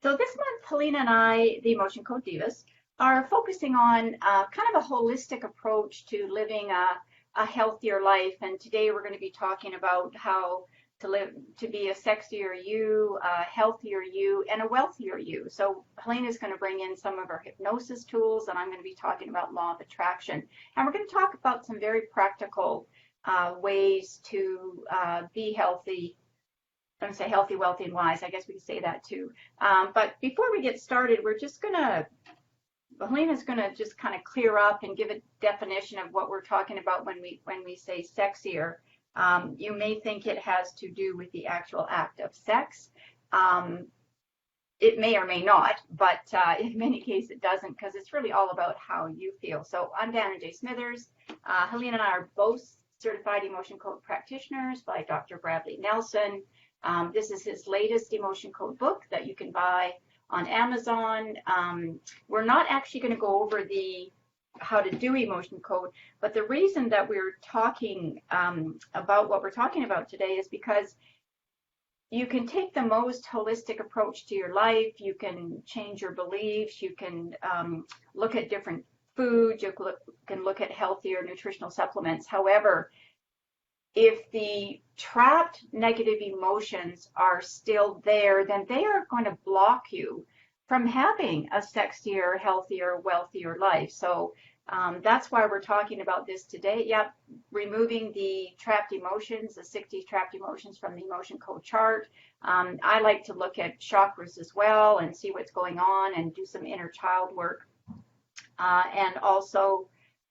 So this month, Helena and I, the Emotion Code Divas, are focusing on kind of a holistic approach to living a healthier life. And today we're going to be talking about how to live, to be a sexier you, a healthier you, and a wealthier you. So Helena is going to bring in some of our hypnosis tools, and I'm going to be talking about law of attraction. And we're going to talk about some very practical ways to be healthy. I'm going to say healthy, wealthy, and wise. I guess we could say that too. But before we get started, Helena's going to just kind of clear up and give a definition of what we're talking about when we say sexier. You may think it has to do with the actual act of sex. It may or may not, but in many cases it doesn't, because it's really all about how you feel. So I'm Dana J. Smithers. Helena and I are both certified emotion code practitioners by Dr. Bradley Nelson. This is his latest emotion code book that you can buy on Amazon. We're not actually going to go over how to do emotion code, but the reason that we're talking about what we're talking about today is because you can take the most holistic approach to your life. You can change your beliefs. You can look at different foods. You can look at healthier nutritional supplements. However, if the trapped negative emotions are still there, then they are going to block you from having a sexier, healthier, wealthier life. So that's why we're talking about this today. Yep, removing the trapped emotions, the 60 trapped emotions from the emotion code chart. I like to look at chakras as well and see what's going on and do some inner child work. And also,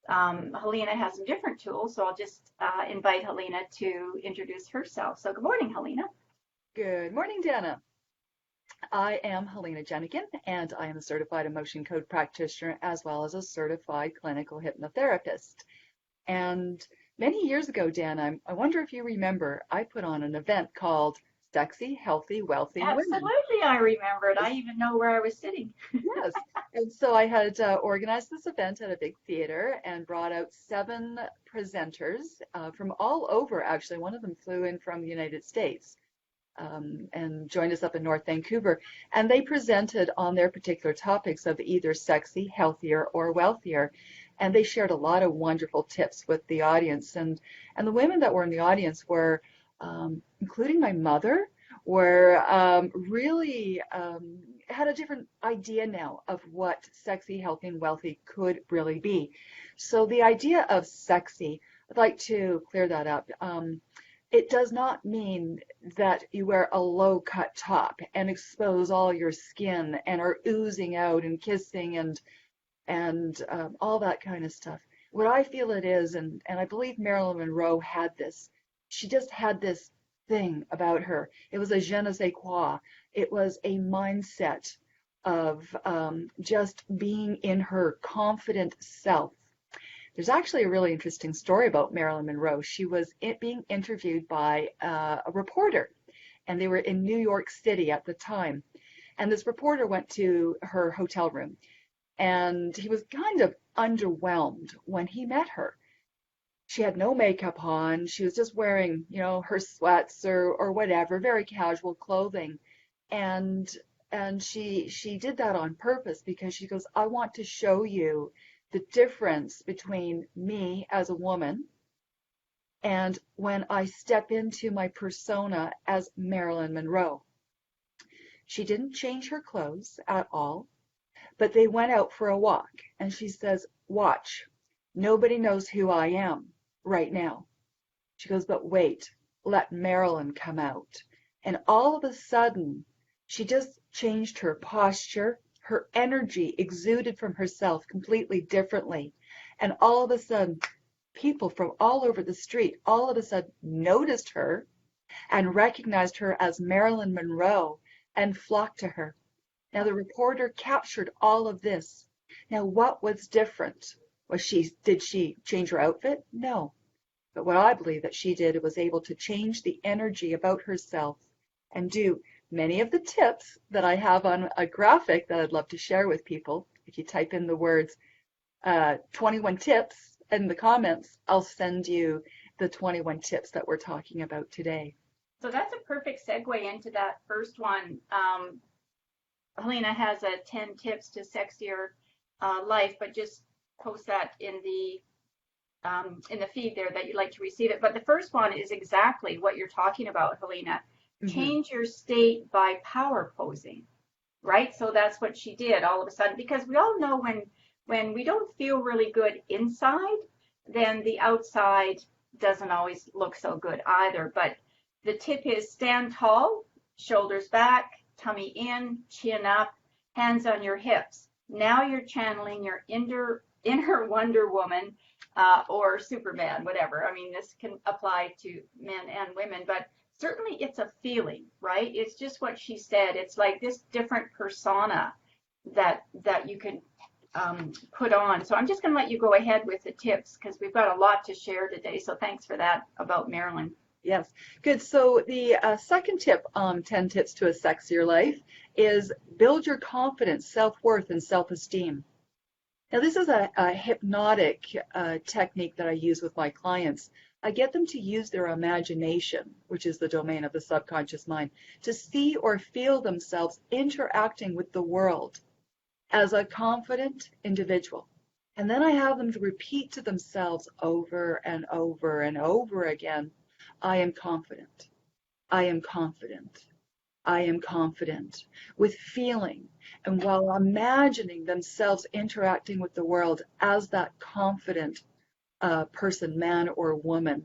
Helena has some different tools, so I'll just invite Helena to introduce herself. So good morning, Helena. Good morning, Dana. I am Helena Jenikin, and I am a certified emotion code practitioner as well as a certified clinical hypnotherapist. And many years ago, Dana, I wonder if you remember, I put on an event called Sexy, Healthy, Wealthy Women. Absolutely, I remember it. I even know where I was sitting. Yes. And so I had organized this event at a big theater and brought out 7 presenters from all over, actually. One of them flew in from the United States. And joined us up in North Vancouver, and they presented on their particular topics of either sexy, healthier, or wealthier, and they shared a lot of wonderful tips with the audience. And the women that were in the audience were, including my mother, were really had a different idea now of what sexy, healthy, and wealthy could really be. So the idea of sexy, I'd like to clear that up. It does not mean that you wear a low-cut top and expose all your skin and are oozing out and kissing and all that kind of stuff. What I feel it is, and I believe Marilyn Monroe had this, she just had this thing about her. It was a je ne sais quoi. It was a mindset of just being in her confident self. There's actually a really interesting story about Marilyn Monroe. She was being interviewed by a reporter, and they were in New York City at the time. And this reporter went to her hotel room, and he was kind of underwhelmed when he met her. She had no makeup on. She was just wearing, her sweats or whatever, very casual clothing. And she did that on purpose because she goes, I want to show you the difference between me as a woman and when I step into my persona as Marilyn Monroe. She didn't change her clothes at all, but they went out for a walk, and she says, watch, nobody knows who I am right now. She goes, but wait, let Marilyn come out. And all of a sudden, she just changed her posture. Her energy exuded from herself completely differently. And all of a sudden, people from all over the street all of a sudden noticed her and recognized her as Marilyn Monroe and flocked to her. Now, the reporter captured all of this. Now, what was different? Did she change her outfit? No. But what I believe that she did was able to change the energy about herself and do many of the tips that I have on a graphic that I'd love to share with people. If you type in the words 21 tips in the comments, I'll send you the 21 tips that we're talking about today. So that's a perfect segue into that first one. Helena has a 10 tips to sexier life, but just post that in the feed there that you'd like to receive it. But the first one is exactly what you're talking about, Helena. Hmm. Change your state by power posing, right? So that's what she did all of a sudden, because we all know when we don't feel really good inside, then the outside doesn't always look so good either. But the tip is stand tall, shoulders back, tummy in, chin up, hands on your hips. Now you're channeling your inner Wonder Woman or Superman, whatever. I mean, this can apply to men and women, but certainly it's a feeling, right? It's just what she said. It's like this different persona that you can put on. So I'm just going to let you go ahead with the tips because we've got a lot to share today. So thanks for that about Marilyn. Yes, good. So the second tip on 10 tips to a sexier life is build your confidence, self-worth, and self-esteem. Now, this is a hypnotic technique that I use with my clients. I get them to use their imagination, which is the domain of the subconscious mind, to see or feel themselves interacting with the world as a confident individual. And then I have them to repeat to themselves over and over and over again, I am confident. I am confident. I am confident, with feeling, and while imagining themselves interacting with the world as that confident person, man or woman.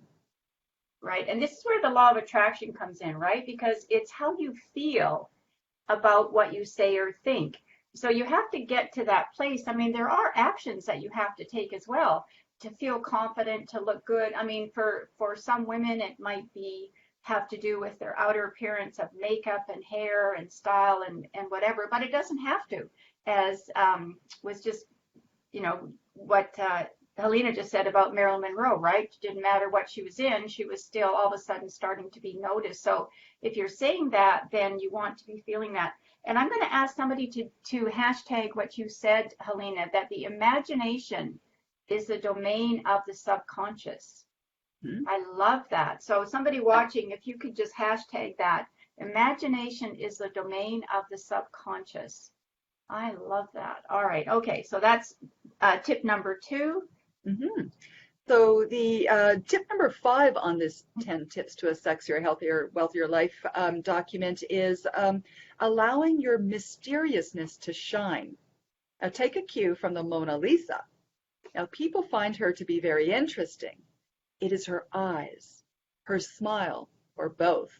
Right. And this is where the law of attraction comes in, right? Because it's how you feel about what you say or think. So you have to get to that place. I mean, there are actions that you have to take as well to feel confident, to look good. I mean, for some women, it might be have to do with their outer appearance of makeup and hair and style and whatever, but it doesn't have to, as was just, what Helena just said about Marilyn Monroe, right? It didn't matter what she was in, she was still all of a sudden starting to be noticed. So if you're saying that, then you want to be feeling that. And I'm going to ask somebody to hashtag what you said, Helena, that the imagination is the domain of the subconscious. Hmm? I love that. So somebody watching, if you could just hashtag that, imagination is the domain of the subconscious. I love that. All right. Okay. So that's tip number 2. Mm-hmm. So the tip number 5 on this 10 tips to a sexier, healthier, wealthier life document is allowing your mysteriousness to shine. Now take a cue from the Mona Lisa. Now people find her to be very interesting. It is her eyes, her smile, or both.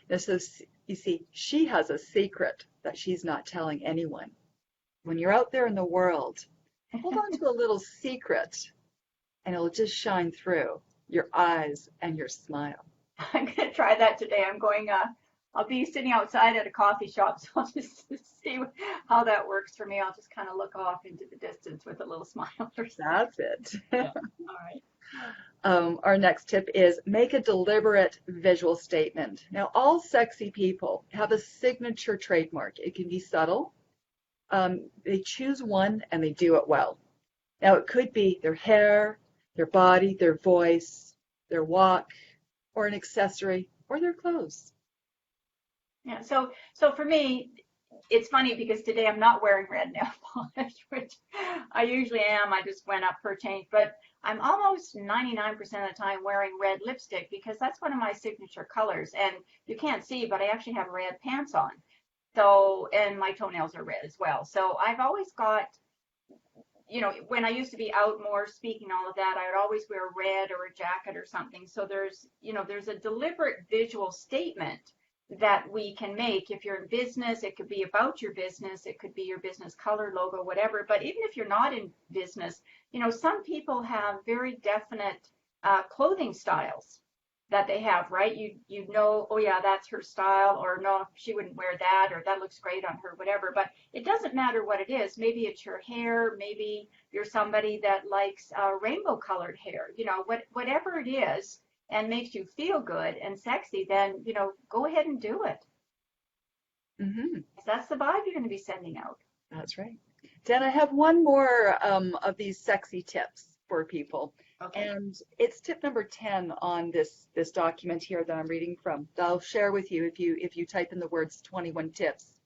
Now, so you see, she has a secret that she's not telling anyone. When you're out there in the world, hold on to a little secret and it'll just shine through your eyes and your smile. I'm going to try that today. I'll be sitting outside at a coffee shop, so I'll just see how that works for me. I'll just kind of look off into the distance with a little smile or something. That's it. Yeah. All right. Our next tip is make a deliberate visual statement. Now, all sexy people have a signature trademark. It can be subtle. They choose one and they do it well. Now, it could be their hair, their body, their voice, their walk, or an accessory, or their clothes. Yeah. So for me, it's funny because today I'm not wearing red nail polish, which I usually am. I just went up for a change, but I'm almost 99% of the time wearing red lipstick because that's one of my signature colors. And you can't see, but I actually have red pants on. So, and my toenails are red as well. So I've always got, when I used to be out more speaking all of that, I would always wear red or a jacket or something. So there's a deliberate visual statement that we can make. If you're in business, it could be about your business, it could be your business color, logo, whatever. But even if you're not in business, some people have very definite clothing styles that they have, right? You know, oh yeah, that's her style, or no, she wouldn't wear that, or that looks great on her, whatever. But it doesn't matter what it is. Maybe it's your hair, maybe you're somebody that likes rainbow colored hair, whatever it is and makes you feel good and sexy, then go ahead and do it. Mm-hmm. That's the vibe you're going to be sending out. That's right. Dan, I have one more of these sexy tips for people. Okay. And it's tip number 10 on this document here that I'm reading from. That I'll share with you if you type in the words 21 tips.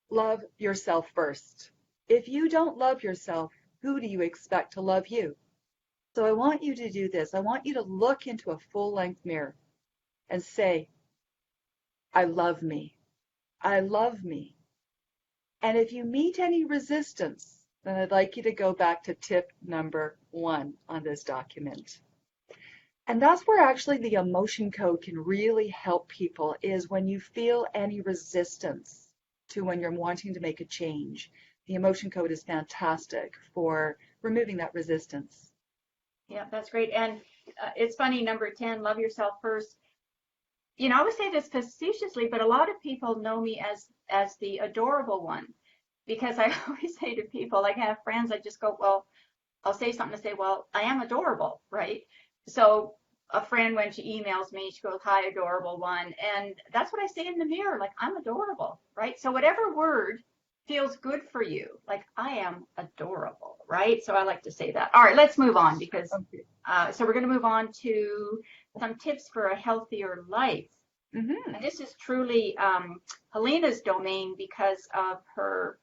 Love yourself first. If you don't love yourself, who do you expect to love you? So I want you to do this. I want you to look into a full-length mirror and say, I love me. I love me. And if you meet any resistance, then I'd like you to go back to tip number 1 on this document. And that's where actually the emotion code can really help people, is when you feel any resistance to when you're wanting to make a change. The emotion code is fantastic for removing that resistance. Yeah, that's great. And it's funny, number 10, love yourself first. You know, I always say this facetiously, but a lot of people know me as the adorable one, because I always say to people, like I have friends, I just go, well, I'll say something to say, well, I am adorable, right? So a friend, when she emails me, she goes, hi, adorable one. And that's what I say in the mirror, like, I'm adorable, right? So whatever word feels good for you, like, I am adorable, right? So I like to say that. All right, let's move on, because Okay. so we're going to move on to some tips for a healthier life. Mm-hmm. And this is truly Helena's domain, because of her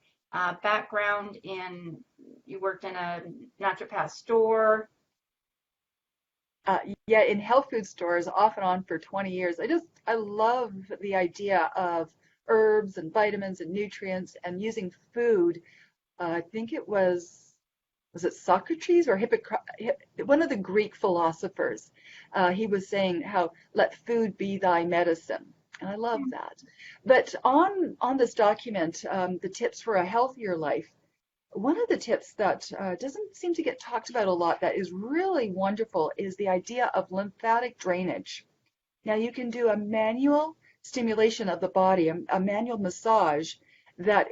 background in, you worked in a naturopath store. Yeah, in health food stores, off and on for 20 years. I love the idea of herbs and vitamins and nutrients and using food. I think was it Socrates or one of the Greek philosophers? He was saying how let food be thy medicine. And I love that. But on this document, the tips for a healthier life, one of the tips that doesn't seem to get talked about a lot that is really wonderful is the idea of lymphatic drainage. Now you can do a manual stimulation of the body, a manual massage that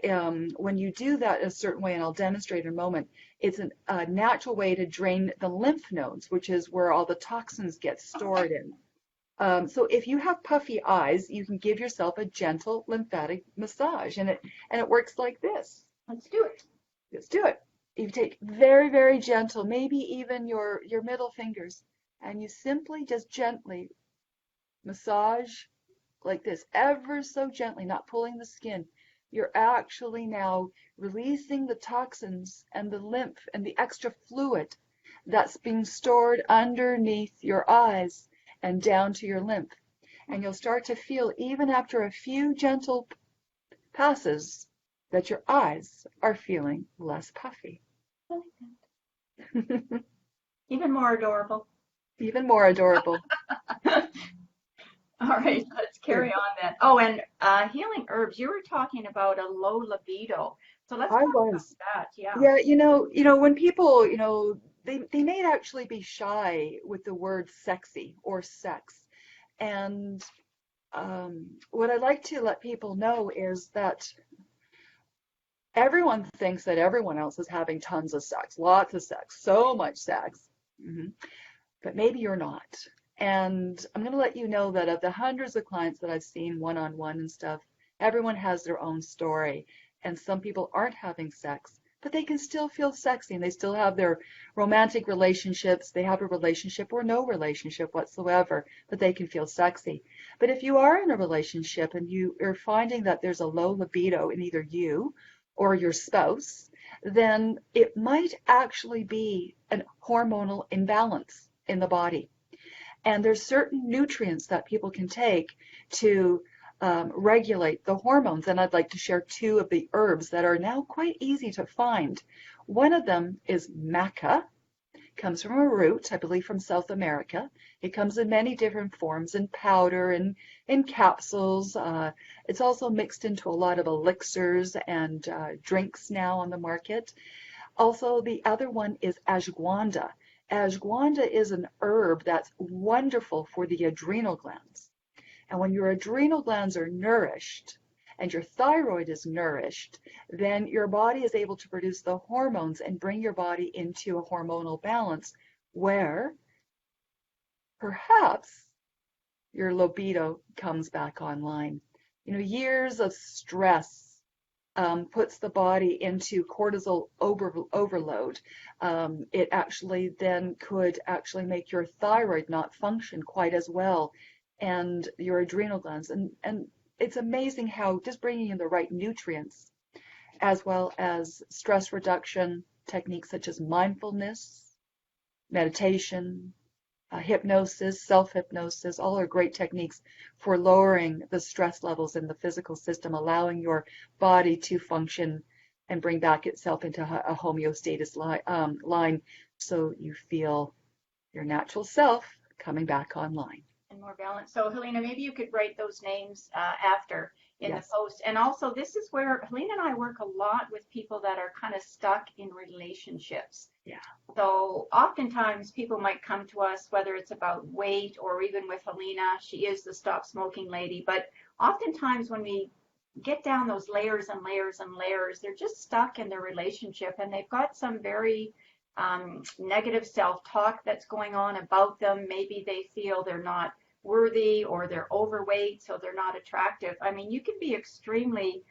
when you do that a certain way, and I'll demonstrate in a moment, it's a natural way to drain the lymph nodes, which is where all the toxins get stored in. So if you have puffy eyes, you can give yourself a gentle lymphatic massage, and it works like this. Let's do it. Let's do it. You take very, very gentle, maybe even your middle fingers, and you simply just gently massage like this, ever so gently, not pulling the skin. You're actually now releasing the toxins and the lymph and the extra fluid that's being stored underneath your eyes and down to your lymph. And you'll start to feel, even after a few gentle passes, that your eyes are feeling less puffy. Even more adorable. Even more adorable. All right, let's carry on then. Oh, and healing herbs. You were talking about a low libido. So let's I talk about was. that. Yeah. Yeah, when people, they may actually be shy with the word sexy or sex. And what I like to let people know is that everyone thinks that everyone else is having tons of sex, lots of sex, so much sex. hmm But maybe you're not. And I'm going to let you know that of the hundreds of clients that I've seen one-on-one and stuff, everyone has their own story. And some people aren't having sex, but they can still feel sexy, and they still have their romantic relationships. They have a relationship or no relationship whatsoever, but they can feel sexy. But if you are in a relationship and you are finding that there's a low libido in either you or your spouse, then it might actually be a hormonal imbalance in the body. And there's certain nutrients that people can take to regulate the hormones. And I'd like to share 2 of the herbs that are now quite easy to find. One of them is maca. Comes from a root, I believe from South America. It comes in many different forms, in powder and in capsules. It's also mixed into a lot of elixirs and drinks now on the market. Also, the other one is ashwagandha. Ashwagandha is an herb that's wonderful for the adrenal glands. And when your adrenal glands are nourished and your thyroid is nourished, then your body is able to produce the hormones and bring your body into a hormonal balance where perhaps your libido comes back online. Years of stress puts the body into cortisol overload. It actually then could actually make your thyroid not function quite as well, and your adrenal glands. And it's amazing how just bringing in the right nutrients as well as stress reduction techniques such as mindfulness, meditation, hypnosis, self-hypnosis. All are great techniques for lowering the stress levels in the physical system, allowing your body to function and bring back itself into a homeostasis line so you feel your natural self coming back online. And more balanced. So Helena, maybe you could write those names after in Yes. the post. And also, this is where Helena and I work a lot with people that are kind of stuck in relationships. Yeah. So oftentimes people might come to us, whether it's about weight or even with Helena, she is the stop smoking lady. But oftentimes when we get down those layers and layers and layers, they're just stuck in their relationship and they've got some very negative self-talk that's going on about them. Maybe they feel they're not worthy or they're overweight, so they're not attractive. I mean, you can be extremely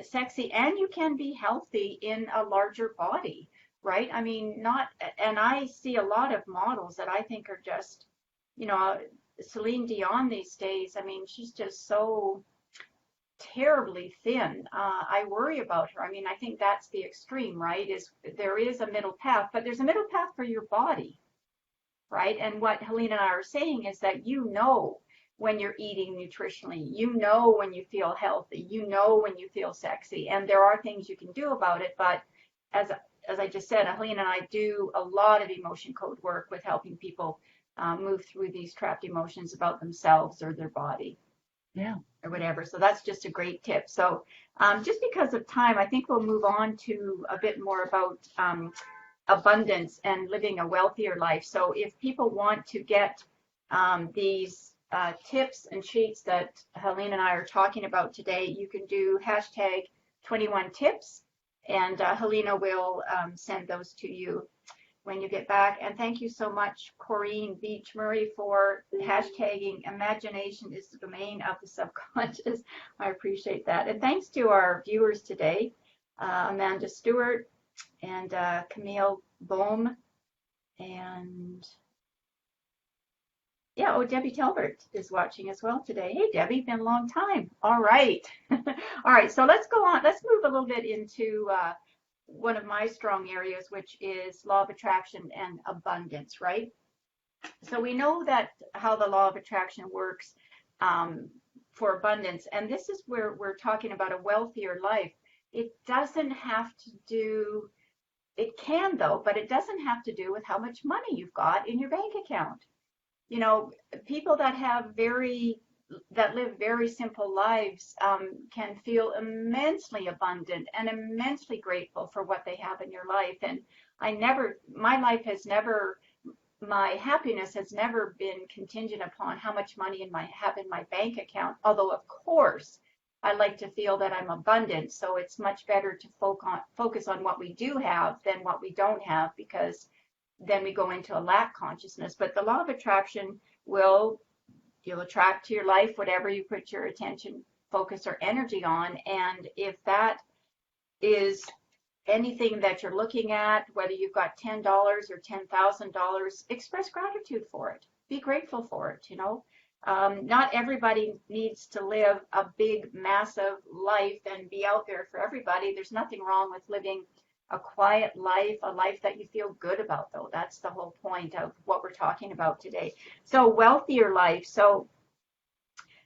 sexy and you can be healthy in a larger body, right? I mean, not, and I see a lot of models that I think are just, Celine Dion these days. I mean, she's just so terribly thin. I worry about her. I mean, I think that's the extreme, right? Is there is a middle path, but there's a middle path for your body, right? And what Helena and I are saying is that when you're eating nutritionally, when you feel healthy, when you feel sexy, and there are things you can do about it. But as I just said, Helena and I do a lot of emotion code work with helping people move through these trapped emotions about themselves or their body. Yeah. Or whatever. So that's just a great tip. So just because of time, I think we'll move on to a bit more about abundance and living a wealthier life. So if people want to get these tips and sheets that Helene and I are talking about today, you can do hashtag 21 tips, and Helena will send those to you when you get back. And thank you so much, Corrine Beach Murray, for hashtagging imagination is the domain of the subconscious. I appreciate that. And thanks to our viewers today, Amanda Stewart and Camille Bohm, and Debbie Talbert is watching as well today. Hey, Debbie, been a long time. All right. All right, so let's go on. Let's move a little bit into one of my strong areas, which is law of attraction and abundance, right? So we know that how the law of attraction works for abundance, and this is where we're talking about a wealthier life. It doesn't have to do, it can though, but it doesn't have to do with how much money you've got in your bank account. People that live very simple lives can feel immensely abundant and immensely grateful for what they have in your life. And my happiness has never been contingent upon how much money have in my bank account. Although, of course, I like to feel that I'm abundant. So it's much better to focus on what we do have than what we don't have, because then we go into a lack consciousness. But the law of attraction you'll attract to your life whatever you put your attention, focus, or energy on. And if that is anything that you're looking at, whether you've got $10 or $10,000, express gratitude for it. Be grateful for it, Not everybody needs to live a big, massive life and be out there for everybody. There's nothing wrong with living a quiet life, a life that you feel good about, though. That's the whole point of what we're talking about today. So wealthier life. So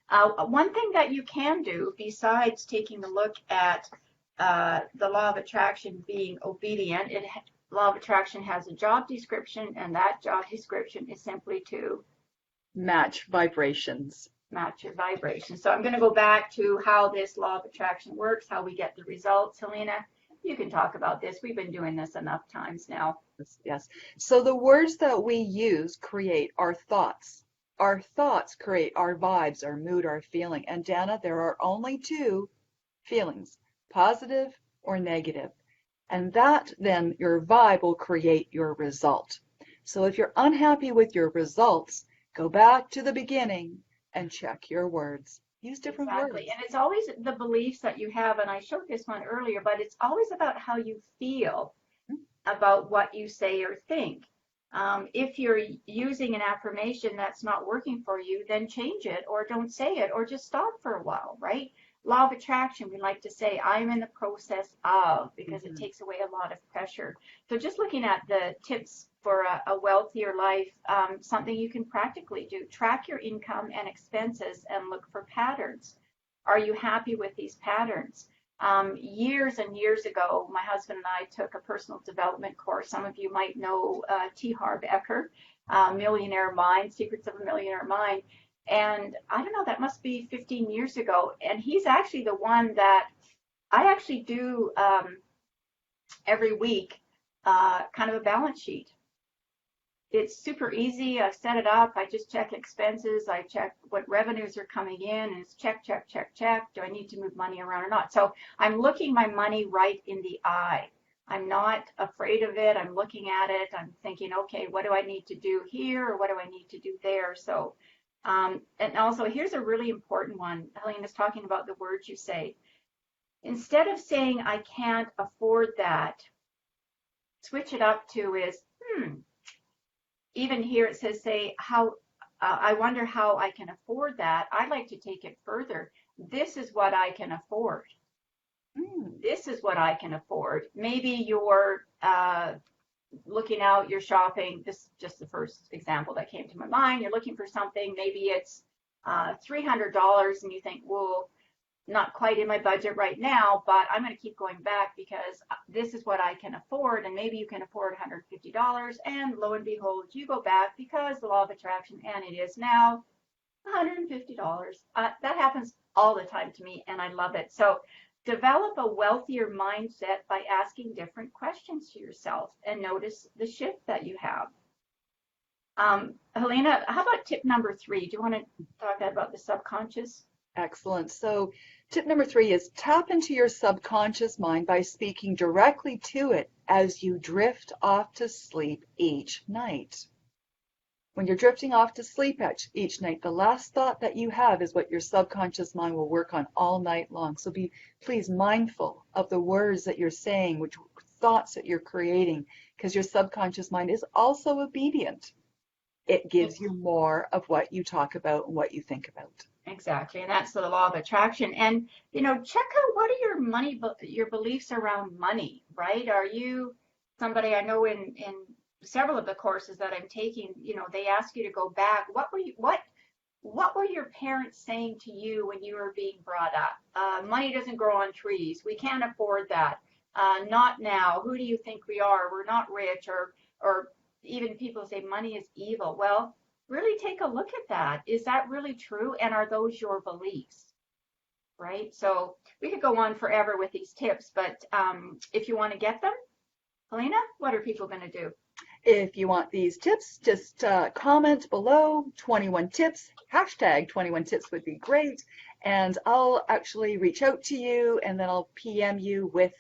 one thing that you can do besides taking a look at the law of attraction being obedient, law of attraction has a job description, and that job description is simply to match vibrations. Match your vibration. So I'm going to go back to how this law of attraction works, how we get the results. Helena, you can talk about this. We've been doing this enough times now. Yes. So the words that we use create our thoughts. Our thoughts create our vibes, our mood, our feeling. And Dana, there are only two feelings, positive or negative. And that then, your vibe will create your result. So if you're unhappy with your results, go back to the beginning and check your words. Use different words. And it's always the beliefs that you have, and I showed this one earlier, but it's always about how you feel about what you say or think. If you're using an affirmation that's not working for you, then change it, or don't say it, or just stop for a while, right? Law of attraction, we like to say, I'm in the process of, because it Mhm. takes away a lot of pressure. So just looking at the tips for a wealthier life, something you can practically do, track your income and expenses and look for patterns. Are you happy with these patterns? Years and years ago, my husband and I took a personal development course. Some of you might know T. Harv Eker, Millionaire Mind, Secrets of a Millionaire Mind. And I don't know, that must be 15 years ago. And he's actually the one that I actually do every week, kind of a balance sheet. It's super easy. I set it up. I just check expenses. I check what revenues are coming in, and it's check, check, check, check. Do I need to move money around or not? So I'm looking my money right in the eye. I'm not afraid of it. I'm looking at it. I'm thinking, okay, what do I need to do here, or what do I need to do there? So, and also here's a really important one. Helena's talking about the words you say. Instead of saying I can't afford that, switch it up to is, even here it says, say, how, I wonder how I can afford that. I'd like to take it further. This is what I can afford. Mm. This is what I can afford. Maybe you're looking out, you're shopping. This is just the first example that came to my mind. You're looking for something. Maybe it's $300 and you think, well, not quite in my budget right now, but I'm going to keep going back because this is what I can afford. And maybe you can afford $150. And lo and behold, you go back because the law of attraction, and it is now $150. That happens all the time to me, and I love it. So develop a wealthier mindset by asking different questions to yourself and notice the shift that you have. Helena, how about tip number 3? Do you want to talk about the subconscious? Excellent. So tip number 3 is tap into your subconscious mind by speaking directly to it as you drift off to sleep each night. When you're drifting off to sleep each night, the last thought that you have is what your subconscious mind will work on all night long. So be please mindful of the words that you're saying, which thoughts that you're creating, because your subconscious mind is also obedient. It gives you more of what you talk about and what you think about. Exactly, and that's the law of attraction. And check out what are your beliefs around money, right? Are you somebody? I know in several of the courses that I'm taking, they ask you to go back. What were your parents saying to you when you were being brought up? Money doesn't grow on trees. We can't afford that. Not now. Who do you think we are? We're not rich. Or even people say money is evil. Well, really take a look at that. Is that really true? And are those your beliefs? Right? So we could go on forever with these tips, but if you want to get them, Helena, what are people going to do? If you want these tips, just comment below 21 tips, hashtag 21 tips would be great. And I'll actually reach out to you and then I'll PM you with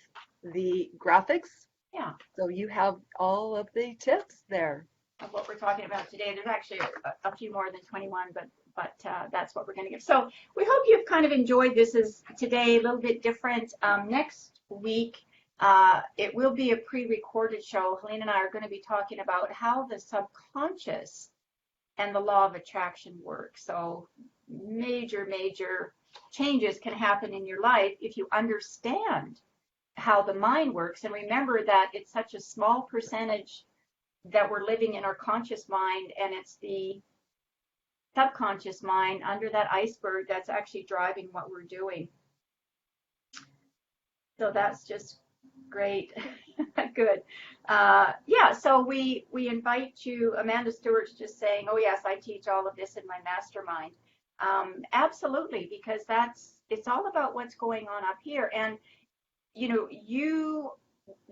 the graphics. Yeah. So you have all of the tips there. Of what we're talking about today. There's actually a few more than 21, but that's what we're going to give. So we hope you've kind of enjoyed this as today, a little bit different. Next week, it will be a pre-recorded show. Helena and I are going to be talking about how the subconscious and the law of attraction work. So major, major changes can happen in your life if you understand how the mind works. And remember that it's such a small percentage that we're living in our conscious mind, and it's the subconscious mind under that iceberg that's actually driving what we're doing. So that's just great. Good. Yeah, so we invite you. Amanda Stewart's just saying, oh yes, I teach all of this in my mastermind. Absolutely, because it's all about what's going on up here. And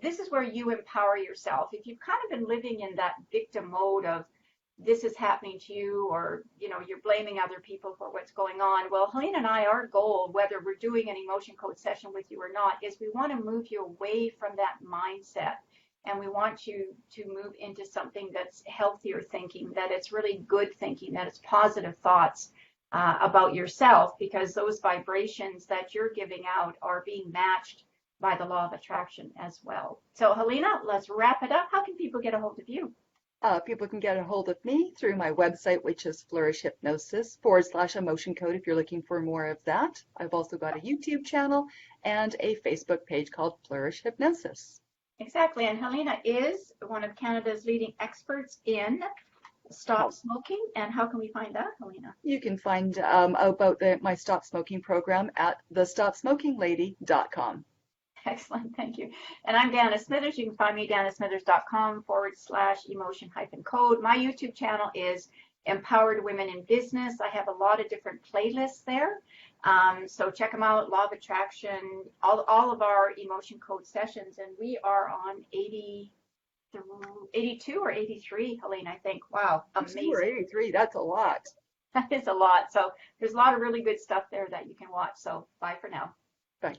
this is where you empower yourself. If you've kind of been living in that victim mode of this is happening to you, or you're blaming other people for what's going on, well, Helena and I, our goal, whether we're doing an emotion code session with you or not, is we want to move you away from that mindset, and we want you to move into something that's healthier thinking, that it's really good thinking, that it's positive thoughts about yourself, because those vibrations that you're giving out are being matched by the law of attraction as well. So Helena, let's wrap it up. How can people get a hold of you? People can get a hold of me through my website, which is Flourish Hypnosis /emotion code if you're looking for more of that. I've also got a YouTube channel and a Facebook page called Flourish Hypnosis. Exactly. And Helena is one of Canada's leading experts in stop smoking. And how can we find that, Helena? You can find about my stop smoking program at thestopsmokinglady.com. Excellent, thank you. And I'm Dana Smithers. You can find me at danasmithers.com/emotion-code. My YouTube channel is Empowered Women in Business. I have a lot of different playlists there. So check them out, Law of Attraction, all of our emotion code sessions. And we are on 82 or 83, Helena, I think. Wow, amazing. 82 or 83, that's a lot. That is a lot. So there's a lot of really good stuff there that you can watch. So bye for now. Bye.